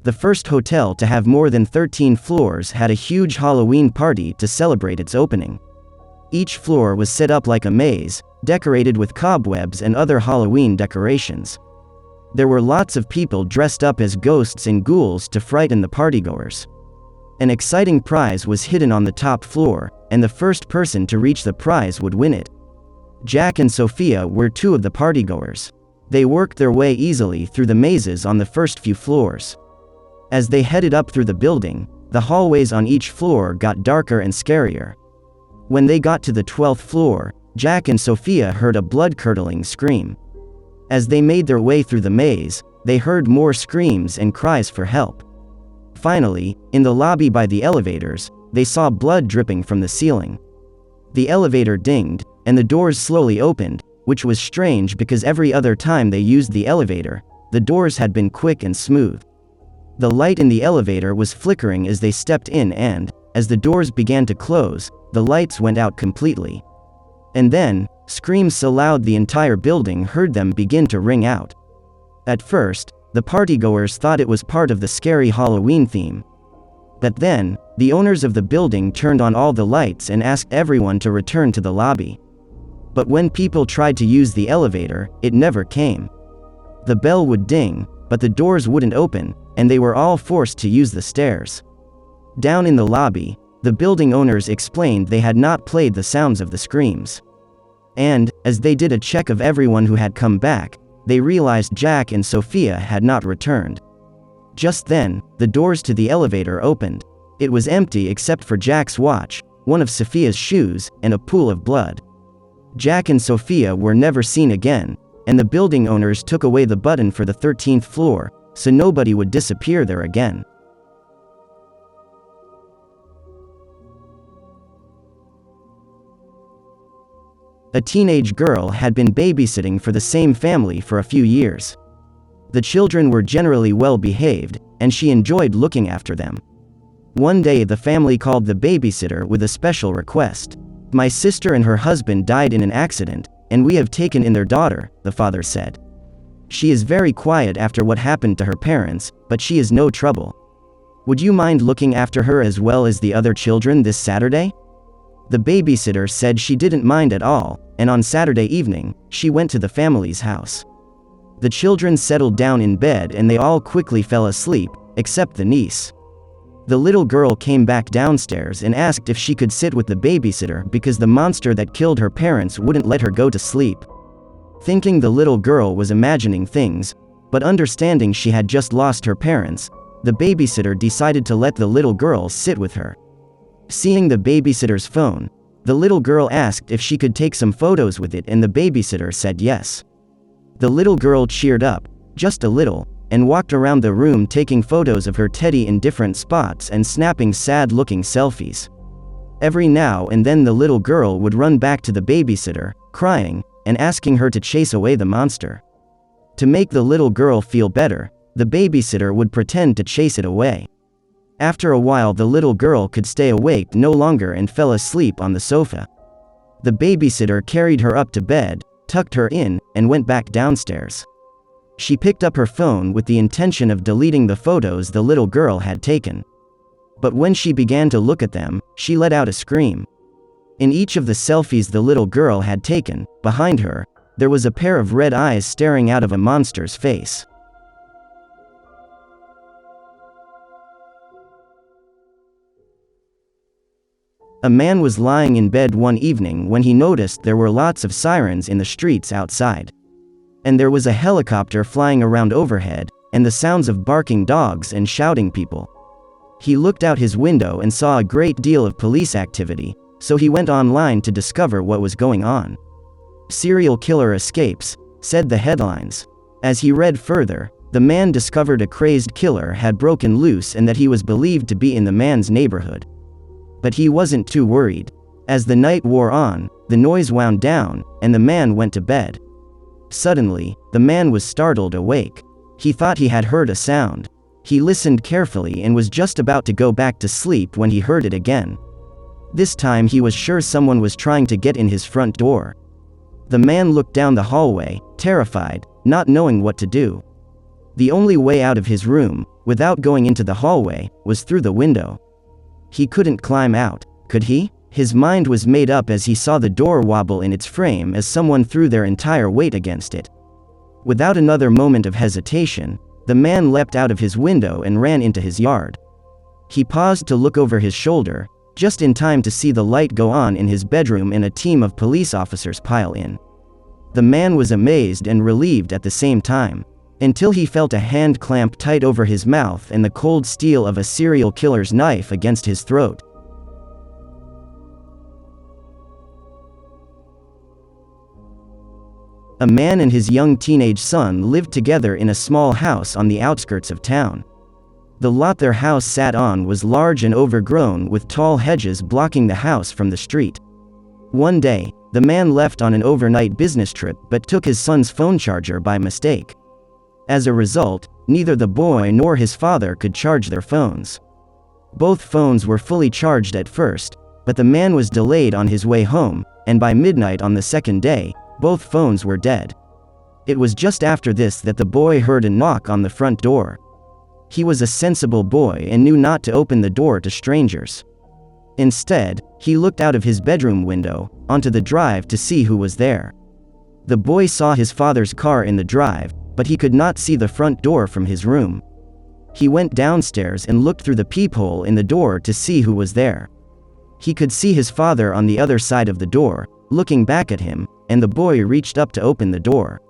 The first hotel to have more than 13 floors had a huge Halloween party to celebrate its opening. Each floor was set up like a maze, decorated with cobwebs and other Halloween decorations. There were lots of people dressed up as ghosts and ghouls to frighten the partygoers. An exciting prize was hidden on the top floor, and the first person to reach the prize would win it. Jack and Sophia were two of the partygoers. They worked their way easily through the mazes on the first few floors. As they headed up through the building, the hallways on each floor got darker and scarier. When they got to the 12th floor, Jack and Sophia heard a blood-curdling scream. As they made their way through the maze, they heard more screams and cries for help. Finally, in the lobby by the elevators, they saw blood dripping from the ceiling. The elevator dinged, and the doors slowly opened, which was strange because every other time they used the elevator, the doors had been quick and smooth. The light in the elevator was flickering as they stepped in and, as the doors began to close, the lights went out completely. And then, screams so loud the entire building heard them begin to ring out. At first, the partygoers thought it was part of the scary Halloween theme. But then, the owners of the building turned on all the lights and asked everyone to return to the lobby. But when people tried to use the elevator, it never came. The bell would ding, but the doors wouldn't open, and they were all forced to use the stairs. Down in the lobby, the building owners explained they had not played the sounds of the screams. And, as they did a check of everyone who had come back, they realized Jack and Sophia had not returned. Just then, the doors to the elevator opened. It was empty except for Jack's watch, one of Sophia's shoes, and a pool of blood. Jack and Sophia were never seen again, and the building owners took away the button for the 13th floor, so nobody would disappear there again. A teenage girl had been babysitting for the same family for a few years. The children were generally well behaved, and she enjoyed looking after them. One day the family called the babysitter with a special request. "My sister and her husband died in an accident, and we have taken in their daughter," the father said. "She is very quiet after what happened to her parents, but she is no trouble. Would you mind looking after her as well as the other children this Saturday?" The babysitter said she didn't mind at all, and on Saturday evening, she went to the family's house. The children settled down in bed and they all quickly fell asleep, except the niece. The little girl came back downstairs and asked if she could sit with the babysitter because the monster that killed her parents wouldn't let her go to sleep. Thinking the little girl was imagining things, but understanding she had just lost her parents, the babysitter decided to let the little girl sit with her. Seeing the babysitter's phone, the little girl asked if she could take some photos with it and the babysitter said yes. The little girl cheered up, just a little, and walked around the room taking photos of her teddy in different spots and snapping sad-looking selfies. Every now and then the little girl would run back to the babysitter, crying, and asking her to chase away the monster. To make the little girl feel better, the babysitter would pretend to chase it away. After a while the little girl could stay awake no longer and fell asleep on the sofa. The babysitter carried her up to bed, tucked her in, and went back downstairs. She picked up her phone with the intention of deleting the photos the little girl had taken. But when she began to look at them, she let out a scream. In each of the selfies the little girl had taken, behind her, there was a pair of red eyes staring out of a monster's face. A man was lying in bed one evening when he noticed there were lots of sirens in the streets outside. And there was a helicopter flying around overhead, and the sounds of barking dogs and shouting people. He looked out his window and saw a great deal of police activity, so he went online to discover what was going on. "Serial killer escapes," said the headlines. As he read further, the man discovered a crazed killer had broken loose and that he was believed to be in the man's neighborhood. But he wasn't too worried. As the night wore on, the noise wound down, and the man went to bed. Suddenly, the man was startled awake. He thought he had heard a sound. He listened carefully and was just about to go back to sleep when he heard it again. This time he was sure someone was trying to get in his front door. The man looked down the hallway, terrified, not knowing what to do. The only way out of his room, without going into the hallway, was through the window. He couldn't climb out, could he? His mind was made up as he saw the door wobble in its frame as someone threw their entire weight against it. Without another moment of hesitation, the man leapt out of his window and ran into his yard. He paused to look over his shoulder, just in time to see the light go on in his bedroom and a team of police officers pile in. The man was amazed and relieved at the same time, until he felt a hand clamp tight over his mouth and the cold steel of a serial killer's knife against his throat. A man and his young teenage son lived together in a small house on the outskirts of town. The lot their house sat on was large and overgrown with tall hedges blocking the house from the street. One day, the man left on an overnight business trip but took his son's phone charger by mistake. As a result, neither the boy nor his father could charge their phones. Both phones were fully charged at first, but the man was delayed on his way home, and by midnight on the second day, both phones were dead. It was just after this that the boy heard a knock on the front door. He was a sensible boy and knew not to open the door to strangers. Instead, he looked out of his bedroom window, onto the drive to see who was there. The boy saw his father's car in the drive, but he could not see the front door from his room. He went downstairs and looked through the peephole in the door to see who was there. He could see his father on the other side of the door, looking back at him, and the boy reached up to open the door.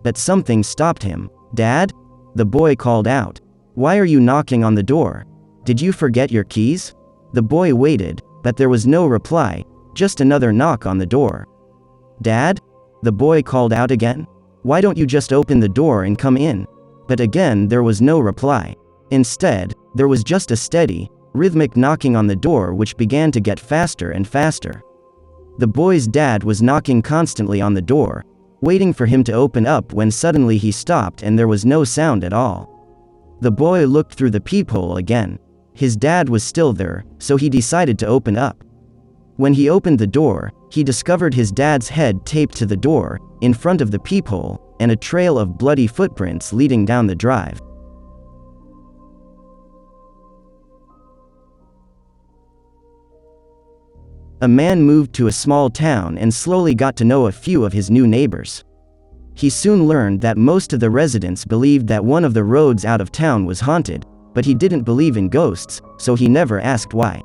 But something stopped him. "Dad?" the boy called out. "Why are you knocking on the door? Did you forget your keys?" The boy waited, but there was no reply, just another knock on the door. "Dad?" the boy called out again. "Why don't you just open the door and come in?" But again there was no reply. Instead, there was just a steady, rhythmic knocking on the door which began to get faster and faster. The boy's dad was knocking constantly on the door, waiting for him to open up when suddenly he stopped and there was no sound at all. The boy looked through the peephole again. His dad was still there, so he decided to open up. When he opened the door, he discovered his dad's head taped to the door, in front of the peephole, and a trail of bloody footprints leading down the drive. A man moved to a small town and slowly got to know a few of his new neighbors. He soon learned that most of the residents believed that one of the roads out of town was haunted, but he didn't believe in ghosts, so he never asked why.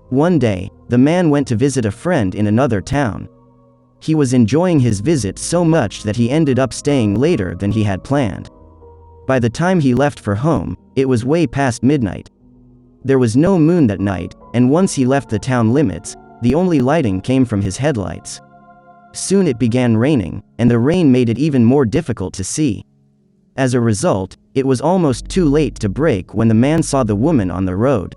One day, the man went to visit a friend in another town. He was enjoying his visit so much that he ended up staying later than he had planned. By the time he left for home, it was way past midnight. There was no moon that night, and once he left the town limits, the only lighting came from his headlights. Soon it began raining, and the rain made it even more difficult to see. As a result, it was almost too late to brake when the man saw the woman on the road.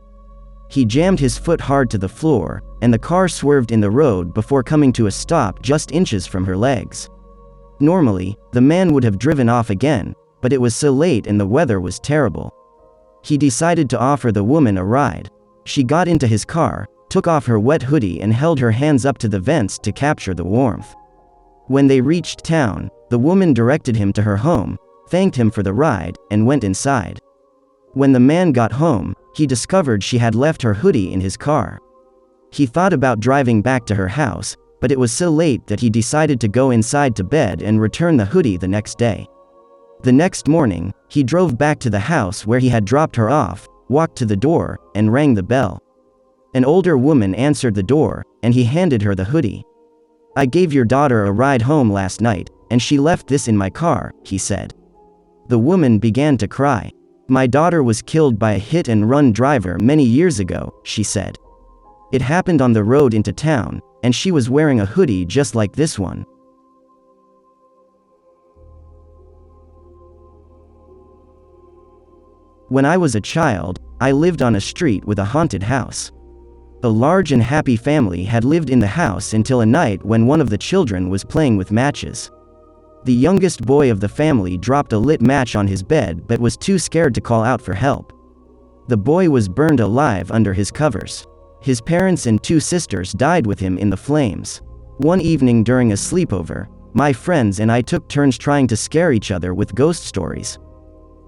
He jammed his foot hard to the floor, and the car swerved in the road before coming to a stop just inches from her legs. Normally, the man would have driven off again, but it was so late and the weather was terrible. He decided to offer the woman a ride. She got into his car, took off her wet hoodie and held her hands up to the vents to capture the warmth. When they reached town, the woman directed him to her home, thanked him for the ride, and went inside. When the man got home, he discovered she had left her hoodie in his car. He thought about driving back to her house, but it was so late that he decided to go inside to bed and return the hoodie the next day. The next morning, he drove back to the house where he had dropped her off, walked to the door, and rang the bell. An older woman answered the door, and he handed her the hoodie. "I gave your daughter a ride home last night, and she left this in my car," he said. The woman began to cry. "My daughter was killed by a hit-and-run driver many years ago," she said. "It happened on the road into town, and she was wearing a hoodie just like this one." When I was a child, I lived on a street with a haunted house. A large and happy family had lived in the house until a night when one of the children was playing with matches. The youngest boy of the family dropped a lit match on his bed but was too scared to call out for help. The boy was burned alive under his covers. His parents and 2 sisters died with him in the flames. One evening during a sleepover, my friends and I took turns trying to scare each other with ghost stories.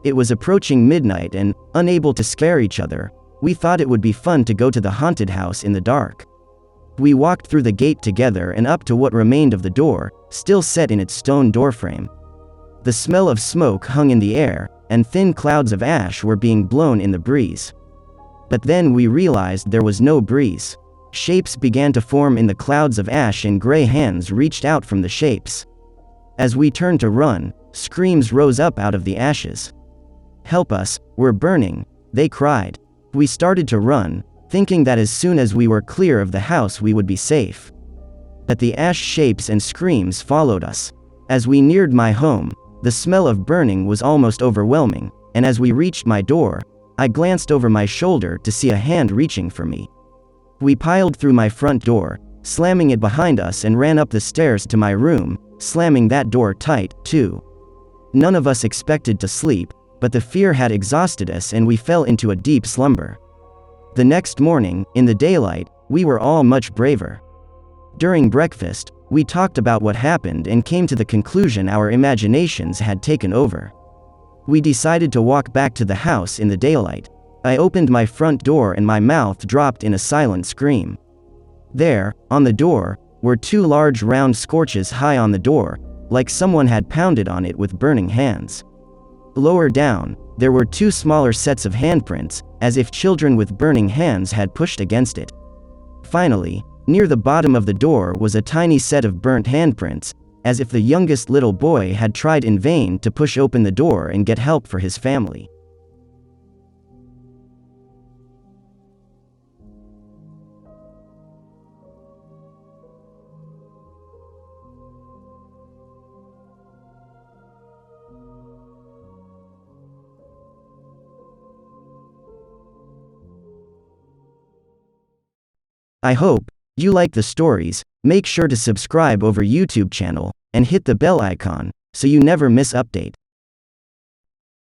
It was approaching midnight and, unable to scare each other, we thought it would be fun to go to the haunted house in the dark. We walked through the gate together and up to what remained of the door, still set in its stone doorframe. The smell of smoke hung in the air, and thin clouds of ash were being blown in the breeze. But then we realized there was no breeze. Shapes began to form in the clouds of ash and gray hands reached out from the shapes. As we turned to run, screams rose up out of the ashes. "Help us, we're burning," they cried. We started to run, thinking that as soon as we were clear of the house we would be safe. But the ash shapes and screams followed us. As we neared my home, the smell of burning was almost overwhelming, and as we reached my door, I glanced over my shoulder to see a hand reaching for me. We piled through my front door, slamming it behind us, and ran up the stairs to my room, slamming that door tight, too. None of us expected to sleep, but the fear had exhausted us and we fell into a deep slumber. The next morning, in the daylight, we were all much braver. During breakfast, we talked about what happened and came to the conclusion our imaginations had taken over. We decided to walk back to the house in the daylight. I opened my front door and my mouth dropped in a silent scream. There, on the door, were 2 large round scorches high on the door, like someone had pounded on it with burning hands. Lower down, there were 2 smaller sets of handprints, as if children with burning hands had pushed against it. Finally, near the bottom of the door was a tiny set of burnt handprints, as if the youngest little boy had tried in vain to push open the door and get help for his family. I hope you like the stories. Make sure to subscribe over YouTube channel and hit the bell icon so you never miss update.